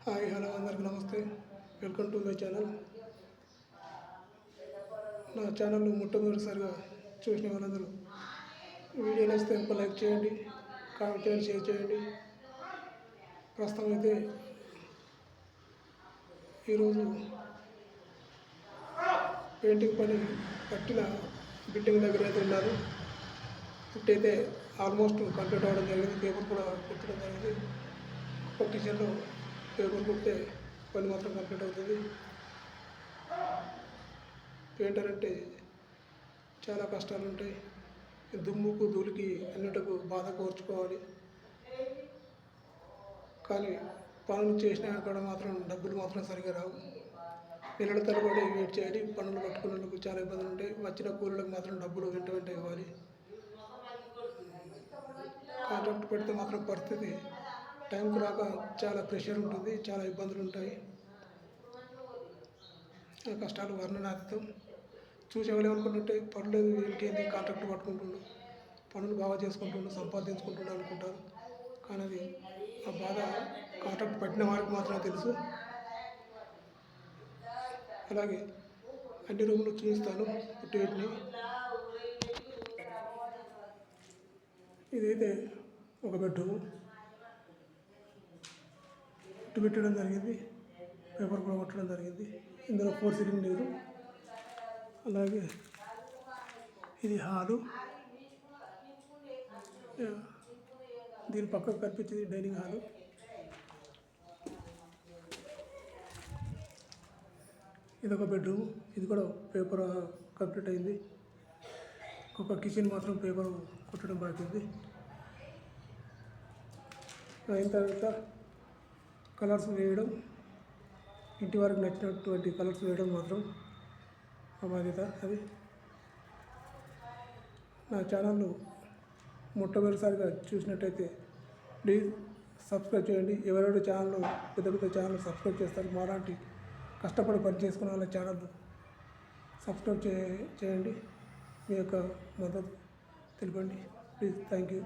Hi hello అందరికి నమస్తే. Welcome to my channel. నా ఛానల్ను మొట్టమొదటిసారిగా చూసిన వాళ్ళందరూ వీడియో నచ్చితే ఒక లైక్ చేయండి, కామెంట్ చేయండి, షేర్ చేయండి. ప్రస్తుతం అయితే ఈరోజు పెయింటింగ్ పని కట్టిన బిల్డింగ్ దగ్గర అయితే ఉన్నారు. ఇట్టయితే ఆల్మోస్ట్ కంప్లీట్ అవ్వడం జరిగింది. పేపర్ కూడా కుట్టడం జరిగింది. ఒక కిచెన్లో పేపర్ కుడితే పని మాత్రం కంప్లీట్ అవుతుంది. పెయింటర్ అంటే చాలా కష్టాలు ఉంటాయి. దుమ్ముకు ధూళికి అన్నిటికు బాధ కోర్చుకోవాలి. కానీ పనులు చేసిన అక్కడ మాత్రం డబ్బులు మాత్రం సరిగా రావు. నెలల తరబడి వెయిట్ చేయాలి. పనులు కట్టుకున్నందుకు చాలా ఇబ్బందులు ఉంటాయి. వచ్చిన కూలీలకు మాత్రం డబ్బులు వెంట ఇవ్వాలి. కాంట్రాక్ట్ పెడితే మాత్రం పరిస్థితి టైంకు రాక చాలా ప్రెషర్ ఉంటుంది, చాలా ఇబ్బందులు ఉంటాయి. ఆ కష్టాలు వర్ణనాతీతం. చూసేవాళ్ళు ఏమనుకుంటుంటే పర్లేదు ఇంకేంది కాంట్రాక్ట్ పట్టుకుంటుండు, పనులు బాగా చేసుకుంటుండు, సంపాదించుకుంటుండు అనుకుంటారు. కానీ అది ఆ బాధ కాంట్రాక్ట్ పట్టిన వారికి మాత్రమే తెలుసు. అలాగే అన్ని రూములు చూపిస్తాను వీటిని. ఇదైతే ఒక బెడ్రూమ్ ఇటు పెట్టడం జరిగింది. పేపర్ కూడా కొట్టడం జరిగింది. ఇందులో 4 సీలింగ్ లేదు. అలాగే ఇది హాలు. దీని పక్కకు కనిపించేది డైనింగ్ హాలు. ఇది ఒక బెడ్రూమ్. ఇది కూడా పేపర్ కంప్లీట్ అయింది. ఒక కిచెన్ మాత్రం పేపర్ కుట్టడం బాకీ ఉంది. అయిన తర్వాత కలర్స్ వేయడం, ఇంటి వరకు నచ్చినటువంటి కలర్స్ వేయడం మాత్రం ఆ బాధ్యత. అది నా ఛానల్ను మొట్టమొదటిసారిగా చూసినట్టయితే ప్లీజ్ సబ్స్క్రైబ్ చేయండి. ఎవరెవరి ఛానల్ పెద్ద పెద్ద ఛానల్ సబ్స్క్రైబ్ చేస్తారు, మాలాంటి కష్టపడి పని చేసుకునే వాళ్ళ ఛానల్ సబ్స్క్రైబ్ చేయండి. మీ యొక్క మద్దతు తెలపండి ప్లీజ్. Thank you.